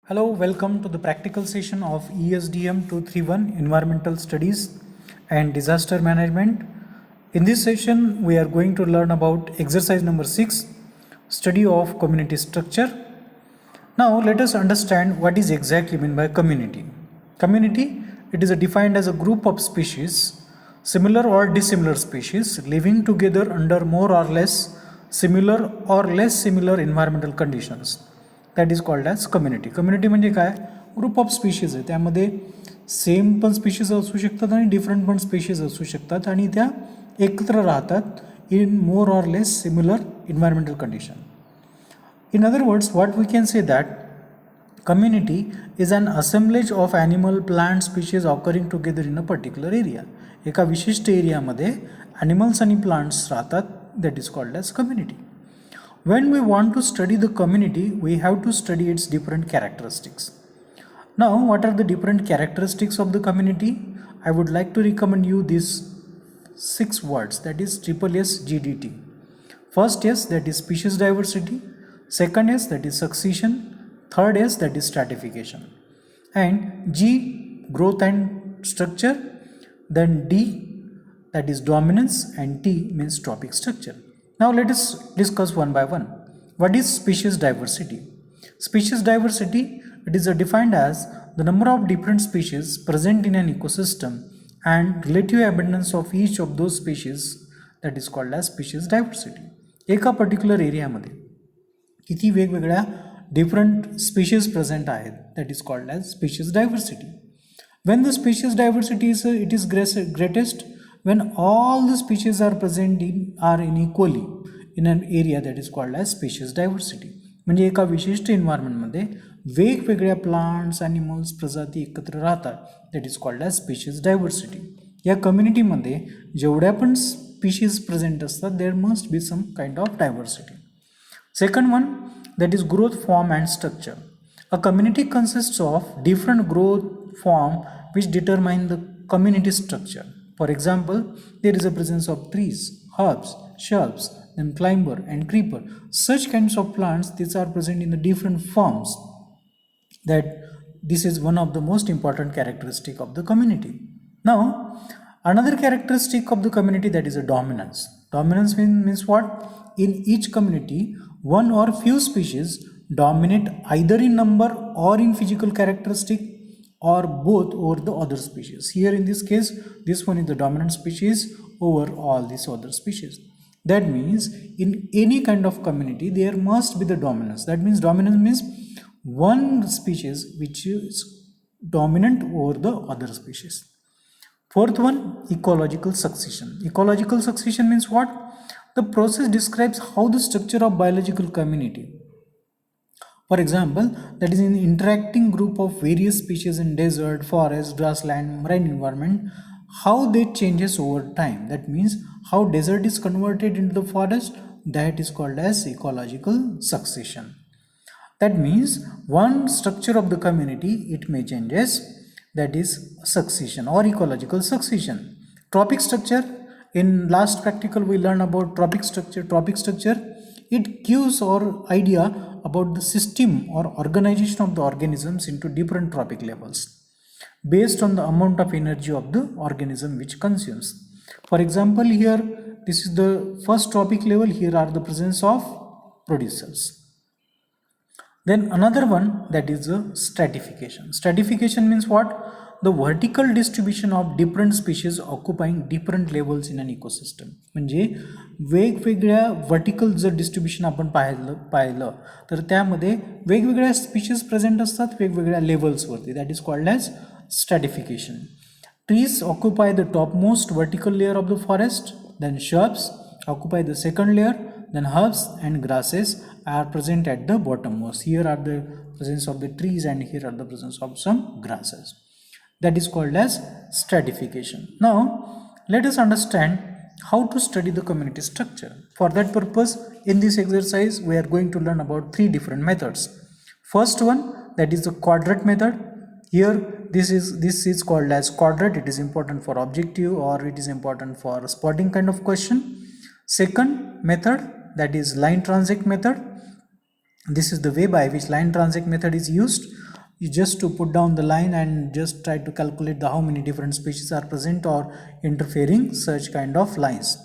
Hello, welcome to the practical session of ESDM 231 Environmental Studies and Disaster Management. In this session, we are going to learn about exercise number 6, study of community structure. Now, let us understand what is exactly meant by community. Community, it is defined as a group of species, similar or dissimilar species, living together under more or less similar or less similar environmental conditions. That is called as community. Community म्हणजे काय? Group of species आहे, त्यामध्ये same पण species असू शकतात आणि different पण species असू शकतात आणि त्या एकत्र राहतात in more or less similar environmental condition. In other words what we can say that community is an assemblage of animal plant species occurring together in a particular area. एका विशिष्ट एरियामध्ये ॲनिमल्स आणि प्लांट्स राहतात, that is called as community. When we want to study the community, we have to study its different characteristics. Now, what are the different characteristics of the community? I would like to recommend you these 6 words, that is SSSGDT. First S, that is species diversity. Second S, that is succession. Third S, that is stratification. And G, growth and structure. Then D, that is dominance, and T means trophic structure. Now let us discuss one by one. What is species diversity? Species diversity, it is defined as the number of different species present in an ecosystem and relative abundance of each of those species, that is called as species diversity. एका particular एरियामध्ये किती वेगवेगळ्या different species present आहेत, that is called as species diversity. When the species diversity is greatest when all the species are present are equally in an area, that is called as species diversity. म्हणजे एका विशिष्ट एन्व्हायरमेंटमध्ये वेगवेगळ्या plants, animals, प्रजाती एकत्र राहतात, that is called as species diversity. या कम्युनिटीमध्ये जेवढ्या पण स्पीशीज प्रेझेंट असतात, there must be some kind of diversity. Second one, that is growth form and structure. A community consists of different growth form which determine the community structure. For example, there is a presence of trees, herbs, shrubs, then climber and creeper. Such kinds of plants, these are present in the different forms. That this is one of the most important characteristic of the community. Now, another characteristic of the community, that is a dominance. Dominance means what? In each community, one or few species dominate either in number or in physical characteristic or both over the other species. Here in this case, this one is the dominant species over all these other species. That means in any kind of community there must be the dominance. That means dominance means one species which is dominant over the other species. Fourth one, ecological succession. Ecological succession means what? The process describes how the structure of biological community, for example, that is in interacting group of various species in desert, forest, grassland, marine environment, how they changes over time. That means how desert is converted into the forest, that is called as ecological succession. That means one structure of the community, it may changes, that is succession or ecological succession. Trophic structure, in last practical we learned about trophic structure. Trophic structure, it gives our idea about the system or organization of the organisms into different trophic levels based on the amount of energy of the organism which consumes. For example, here this is the first trophic level. Here are the presence of producers. Then another one, that is the stratification. Stratification means what? The vertical distribution of different species occupying different levels in an ecosystem. म्हणजे वेगवेगळ्या vertical जर distribution आपण पाहिलं तर त्यामध्ये वेगवेगळ्या species present असतात वेगवेगळ्या लेवल्सवरती, that is called as stratification. Trees occupy the top most vertical layer of the forest, then shrubs occupy the second layer, then herbs and grasses are present at the bottom most. Here are the presence of the trees and here are the presence of some grasses. That is called as stratification. Now, let us understand how to study the community structure. For that purpose, in this exercise, we are going to learn about 3 different methods. First one, that is the quadrat method. Here, this is called as quadrat. It is important for objective or it is important for spotting kind of question. Second method, that is line transect method. This is the way by which line transect method is used. You just to put down the line and just try to calculate the how many different species are present or interfering such kind of lines.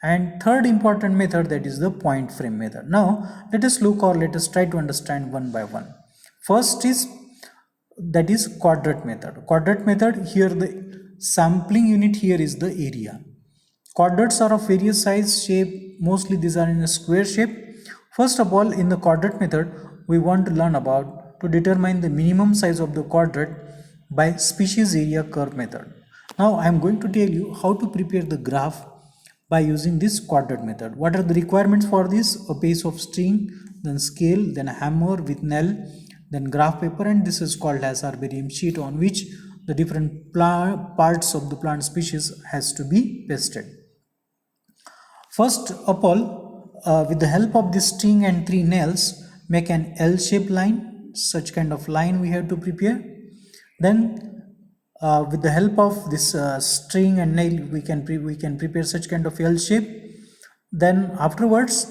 And third important method, that is the point frame method. Now let us look, or let us try to understand one by one. First is, that is quadrant method. Quadrant method, here the sampling unit here is the area. Quadrats are of various size, shape, mostly these are in a square shape. First of all, in the quadrant method, we want to learn about to determine the minimum size of the quadrant by species area curve method. Now I am going to tell you how to prepare the graph by using this quadrant method. What are the requirements for this? A piece of string, then scale, then a hammer with nail, then graph paper, and this is called as herbarium sheet, on which the different parts of the plant species has to be pasted. First of all, with the help of this string and 3 nails, make an L-shaped line. Such kind of line we have to prepare. Then with the help of this string and nail, we can prepare such kind of L shape. Then afterwards,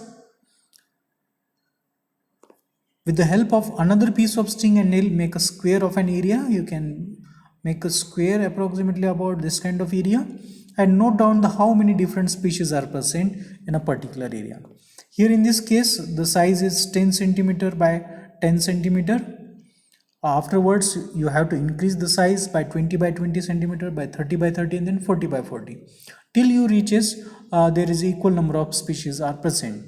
with the help of another piece of string and nail, make a square of an area. You can make a square approximately about this kind of area, and note down the how many different species are present in a particular area. Here in this case, the size is 10 centimeter by 10 centimeter. Afterwards, you have to increase the size by 20 by 20 centimeter, by 30 by 30, and then 40 by 40, till you reaches there is equal number of species are present.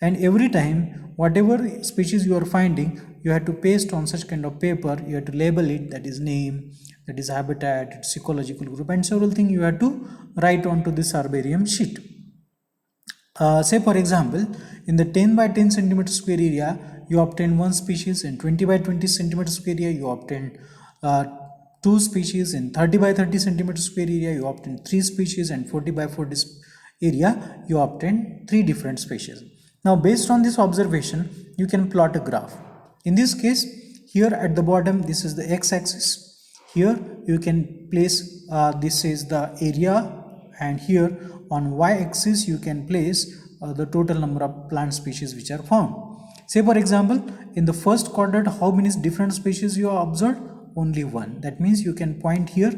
And every time, whatever species you are finding, you have to paste on such kind of paper. You have to label it, that is name, that is habitat, its ecological group, and several things you have to write onto this herbarium sheet. Say for example, in the 10 by 10 centimeter square area, you obtain one species. In 20 by 20 centimeter square area, you obtain two species. In 30 by 30 centimeter square area, you obtain three species, and 40 by 40 area, you obtain three different species. Now based on this observation, you can plot a graph. In this case, here at the bottom, this is the x-axis. Here you can place this is the area, and here on y-axis you can place the total number of plant species which are found. Say for example, in the first quadrant, how many different species you have observed? Only one. That means you can point here.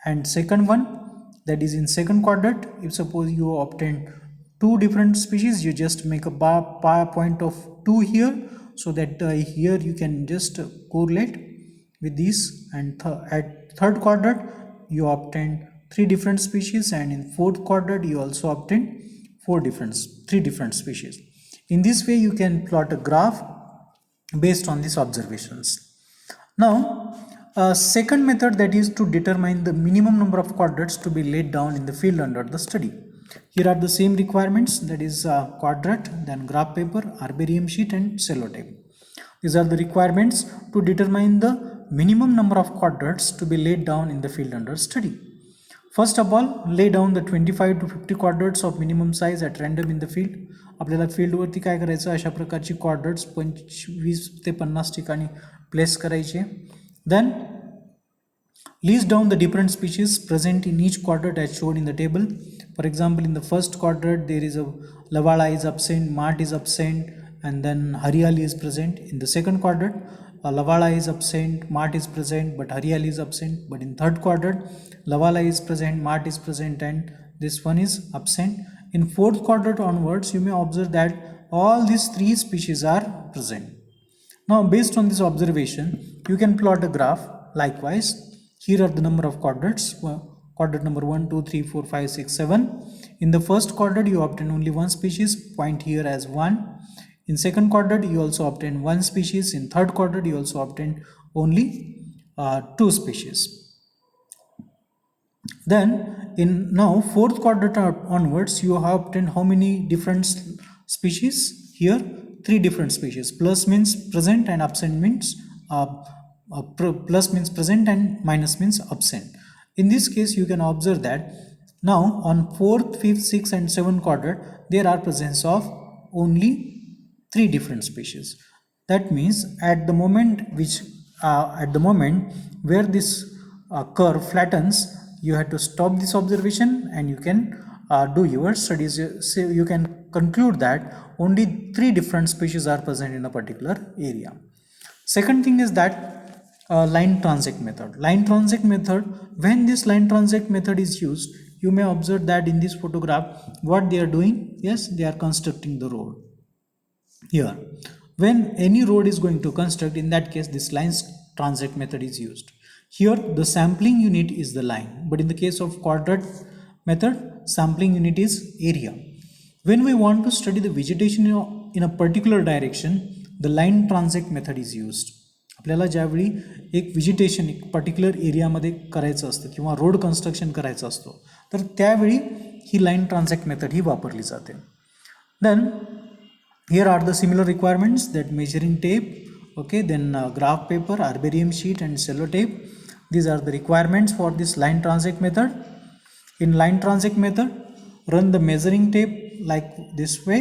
And second one, that is in second quadrant, if suppose you obtain two different species, you just make a point of 2 here, so that here you can just correlate with this. And at third quadrant, you obtain three different species, and in fourth quadrant you also obtain three different species. In this way you can plot a graph based on these observations. Now second method, that is to determine the minimum number of quadrants to be laid down in the field under the study. Here are the same requirements, that is quadrant, then graph paper, herbarium sheet, and cellotape. These are the requirements to determine the minimum number of quadrants to be laid down in the field under study. First of all, lay down the 25 to 50 quadrants of minimum size at random in the field. आपल्याला फील्डवरती काय करायचं, अशा प्रकारची quadrants 25 ते 50 ठिकाणी place करायचे. Then list down the different species present in each quadrant as shown in the table. For example, in the first quadrant there is a Lavala is absent, Mart is absent, and then Hariali is present. In the second quadrant, Lavala is absent, Mart is present, but Hariali is absent. But in third quadrant, Lavala is present, Mart is present, and this one is absent. In fourth quadrant onwards, you may observe that all these three species are present. Now based on this observation, you can plot a graph. Likewise, here are the number of quadrants. Quadrant number 1, 2, 3, 4, 5, 6, 7. In the first quadrant, you obtain only one species, point here as 1. In second quadrant, you also obtain one species. In third quadrant, you also obtain only two species. Then in now fourth quadrant onwards, you have obtained how many different species? Here three different species. Plus means present, and absent means plus means present, and minus means absent. In this case, you can observe that now on fourth, fifth, sixth, and seventh quadrant, there are presence of only three different species. That means at the moment where this curve flattens, you have to stop this observation, and you can do your studies. So you can conclude that only three different species are present in a particular area. Second thing is that line transect method. Line transect method, when this line transect method is used, you may observe that in this photograph what they are doing, yes, they are constructing the road. Here, when any road is going to construct, in that case this line transect method is used. Here the sampling unit is the line, but in the case of quadrant method, sampling unit is area. When we want to study the vegetation in a particular direction, the line transect method is used. आपल्याला ज्यावेळी एक vegetation एक particular एरियामध्ये करायचं असतं किंवा road construction करायचं असतो तर त्यावेळी ही लाईन ट्रान्झॅक्ट मेथड ही वापरली जाते. Then here are the similar requirements, that measuring tape, okay, then graph paper, herbarium sheet and sellotape. These are the requirements for this line transect method. In line transect method, run the measuring tape like this way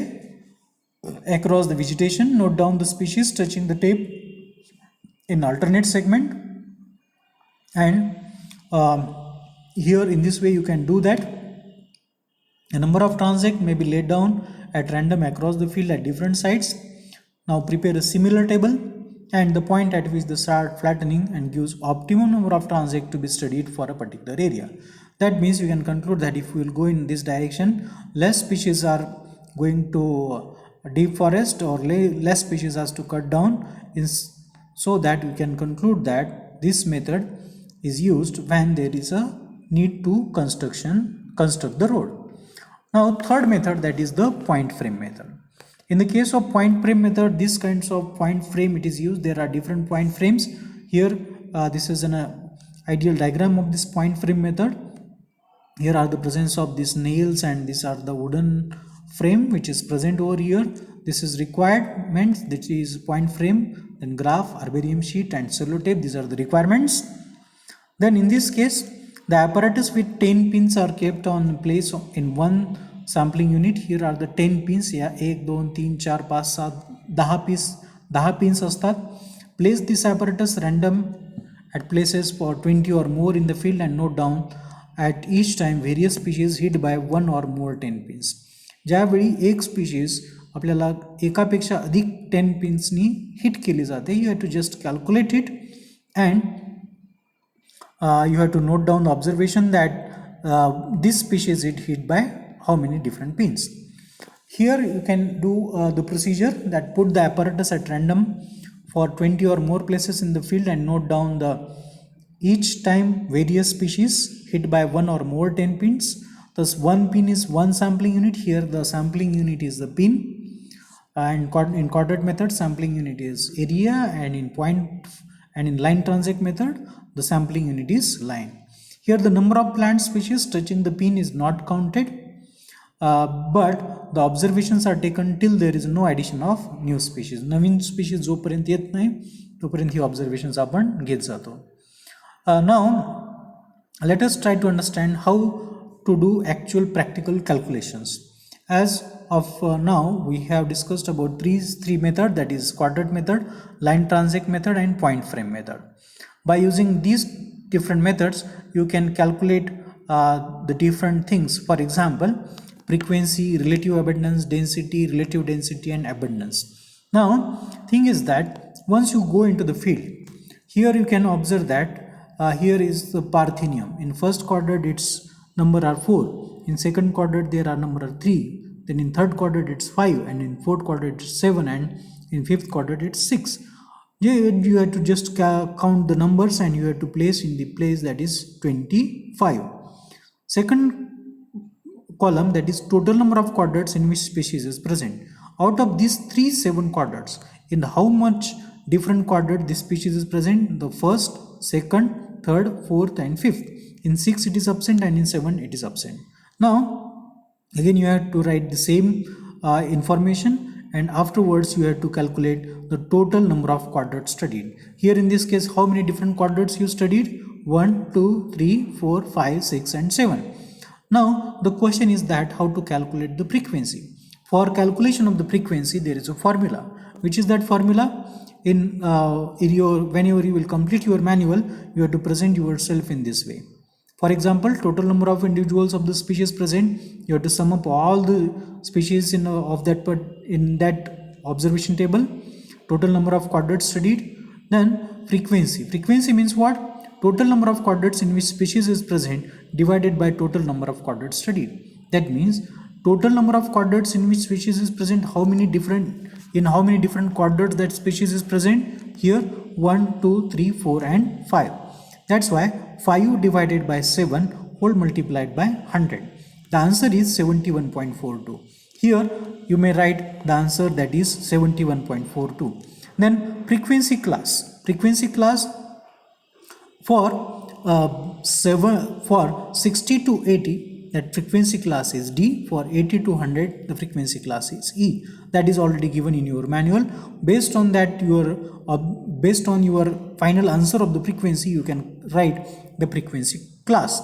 across the vegetation. Note down the species touching the tape in alternate segment, and here in this way you can do that. A number of transect may be laid down at random across the field at different sites. Now prepare a similar table and the point at which the start flattening and gives optimum number of transect to be studied for a particular area. That means you can conclude that if we will go in this direction, less species are going to deep forest or less species has to cut down, so that we can conclude that this method is used when there is a need to construct the road. Now third method, that is the point frame method. In the case of point frame method, this kinds of point frame it is used. There are different point frames. Here this is an ideal diagram of this point frame method. Here are the presence of these nails and these are the wooden frame which is present over here. This is requirements, that is point frame, then graph, herbarium sheet and sellotape. These are the requirements. Then in this case, the apparatus with 10 pins are kept on place in one sampling unit. Here are the 10 pins. Yeah, 1, 2, 3, 4, 5, 7, 10 pins असतात. Place this apparatus random at places for 20 or more in the field and note down at each time various species hit by one or more 10 pins. ज्यावेळी एक species आपल्याला एकापेक्षा अधिक 10 पिन्सनी hit केली जाते, you have to just calculate it and you have to note down the observation that this species is hit by how many different pins. Here you can do the procedure that put the apparatus at random for 20 or more places in the field and note down the each time various species hit by one or more 10 pins. Thus one pin is one sampling unit. Here the sampling unit is the pin, and in quadrant method sampling unit is area, and in line transect method the sampling unit is line. Here the number of plant species touching the pin is not counted, but the observations are taken till there is no addition of new species. Naveen species जोपर्यंत येत नाही तोपर्यंत ही observations आपण घेत जातो. Now let us try to understand how to do actual practical calculations. As of now we have discussed about three method, that is quadrant method, line transect method and point frame method. By using these different methods you can calculate the different things. For example, frequency, relative abundance, density, relative density and abundance. Now thing is that once you go into the field, here you can observe that here is the Parthenium. In first quadrant its number are 4, in second quadrant there are number are 3, then in third quadrant it's 5, and in fourth quadrant it's 7, and in fifth quadrant it's 6. You have to just count the numbers and you have to place in the place that is 25. Second column, that is total number of quadrants in which species is present. Out of these 7 quadrants, in how much different quadrant this species is present? The first, second, third, fourth and fifth. In 6 it is absent and in 7 it is absent. Now again you have to write the same information, and afterwards you have to calculate the total number of quadrants studied. Here in this case, how many different quadrants you studied? 1, 2, 3, 4, 5, 6 and 7. Now the question is that how to calculate the frequency. For calculation of the frequency there is a formula. Which is that formula? Whenever you will complete your manual, you have to present yourself in this way. For example, total number of individuals of the species present, you have to sum up all the species in that observation table. Total number of quadrants studied. Then frequency. Frequency means what? Total number of chordates in which species is present divided by total number of chordates studied. That means total number of chordates in which species is present, how many different chordates that species is present. Here 1, 2, 3, 4 and 5. That's why 5 divided by 7 whole multiplied by 100. The answer is 71.42. Here you may write the answer, that is 71.42. Then frequency class. Frequency class for 60 to 80, that frequency class is D. For 80 to 100, the frequency class is E. That is already given in your manual. Based on that, based on your final answer of the frequency, you can write the frequency class.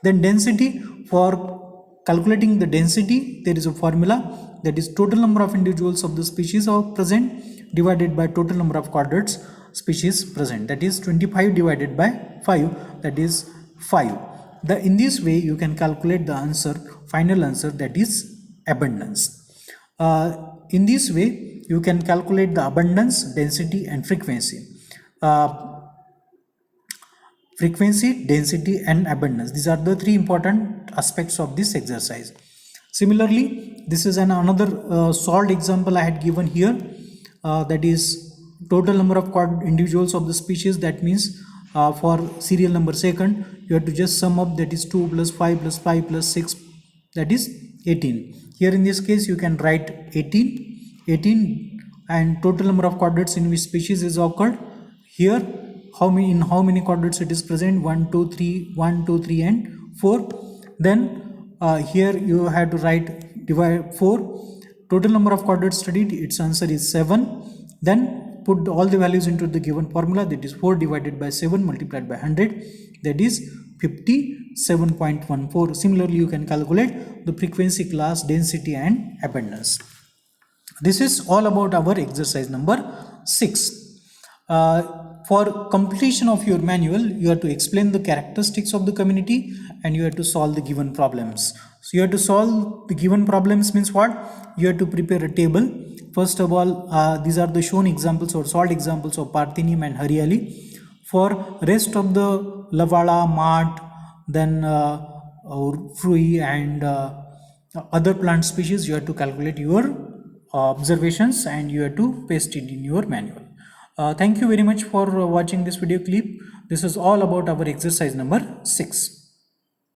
Then density. For calculating the density, there is a formula, that is total number of individuals of the species are present divided by total number of chordates species present, that is 25 divided by 5, that is 5. In this way you can calculate the answer, final answer, that is abundance. In this way you can calculate the abundance, density and frequency. Frequency, density and abundance, these are the three important aspects of this exercise. Similarly, this is another solved example I had given here, that is total number of individuals of the species. That means for serial number second, you have to just sum up, that is 2 plus 5 plus 5 plus 6, that is 18. Here in this case you can write 18 and total number of chordates in which species is occurred. Here how many chordates it is present, 1, 2, 3 and 4. Then here you have to write divide 4, total number of chordates studied, its answer is 7. Then put all the values into the given formula, that is 4 divided by 7 multiplied by 100, that is 57.14. Similarly you can calculate the frequency class, density and abundance. This is all about our exercise number 6. For completion of your manual, you have to explain the characteristics of the community and you have to solve the given problems. So you have to solve the given problems means what? You have to prepare a table. First of all, these are the shown examples or solved examples of Parthenium and Hariali. For rest of the Lavala, Mart, then Frui and other plant species, you have to calculate your observations and you have to paste it in your manual. Thank you very much for watching this video clip. This is all about our exercise number 6.